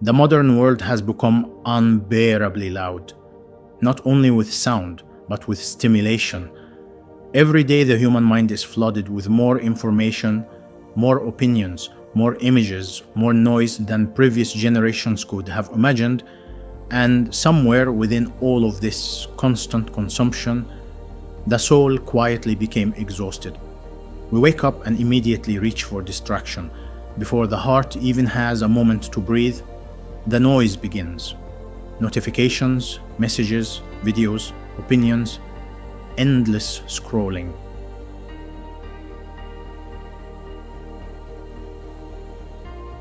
The modern world has become unbearably loud, not only with sound, but with stimulation. Every day the human mind is flooded with more information, more opinions, more images, more noise than previous generations could have imagined, and somewhere within all of this constant consumption, the soul quietly became exhausted. We wake up and immediately reach for distraction. Before the heart even has a moment to breathe, the noise begins. Notifications, messages, videos, opinions, endless scrolling.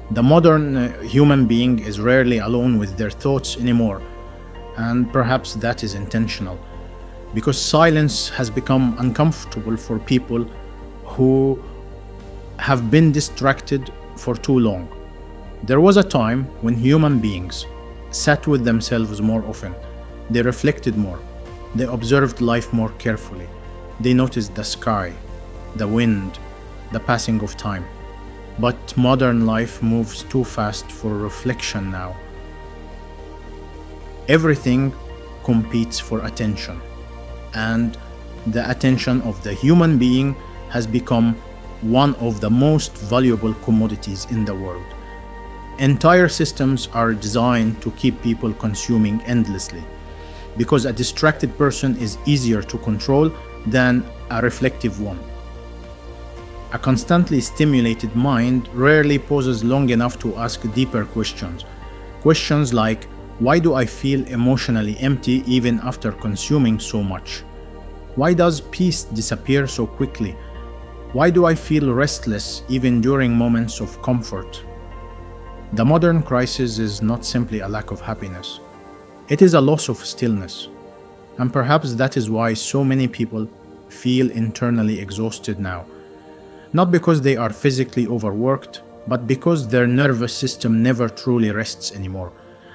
The modern human being is rarely alone with their thoughts anymore, and perhaps that is intentional, because silence has become uncomfortable for people who have been distracted for too long. There was a time when human beings sat with themselves more often. They reflected more. They observed life more carefully. They noticed the sky, the wind, the passing of time. But modern life moves too fast for reflection now. Everything competes for attention, and the attention of the human being has become one of the most valuable commodities in the world. Entire systems are designed to keep people consuming endlessly, because a distracted person is easier to control than a reflective one. A constantly stimulated mind rarely pauses long enough to ask deeper questions. Questions like, why do I feel emotionally empty even after consuming so much? Why does peace disappear so quickly? Why do I feel restless even during moments of comfort? The modern crisis is not simply a lack of happiness. It is a loss of stillness. And perhaps that is why so many people feel internally exhausted now. Not because they are physically overworked, but because their nervous system never truly rests anymore.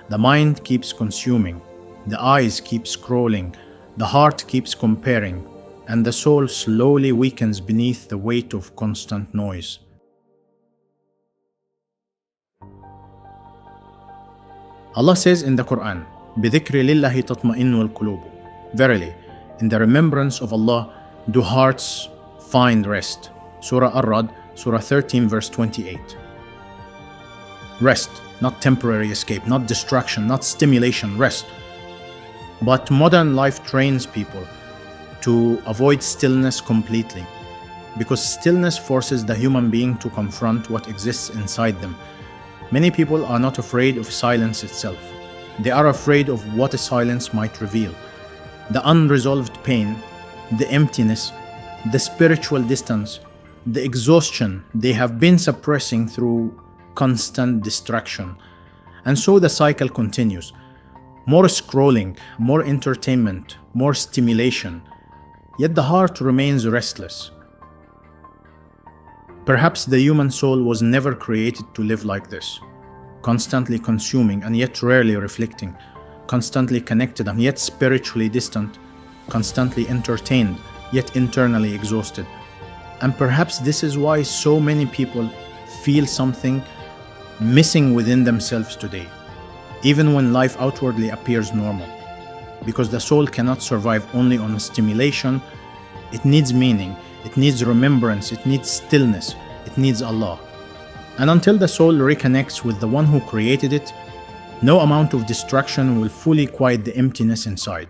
The mind keeps consuming, the eyes keep scrolling, the heart keeps comparing, and the soul slowly weakens beneath the weight of constant noise. Allah says in the Qur'an, بِذِكْرِ لِلَّهِ تَطْمَئِنُّ الْقُلُوبُ. Verily, in the remembrance of Allah do hearts find rest. Surah Ar-Rad, Surah 13, verse 28. Rest, not temporary escape, not distraction, not stimulation, rest. But modern life trains people to avoid stillness completely, because stillness forces the human being to confront what exists inside them. Many people are not afraid of silence itself. They are afraid of what a silence might reveal. The unresolved pain, the emptiness, the spiritual distance, the exhaustion they have been suppressing through constant distraction. And so the cycle continues. More scrolling, more entertainment, more stimulation. Yet the heart remains restless. Perhaps the human soul was never created to live like this. Constantly consuming and yet rarely reflecting. Constantly connected and yet spiritually distant. Constantly entertained, yet internally exhausted. And perhaps this is why so many people feel something missing within themselves today, even when life outwardly appears normal. Because the soul cannot survive only on stimulation. It needs meaning, it needs remembrance, it needs stillness, it needs Allah. And until the soul reconnects with the one who created it, no amount of distraction will fully quiet the emptiness inside.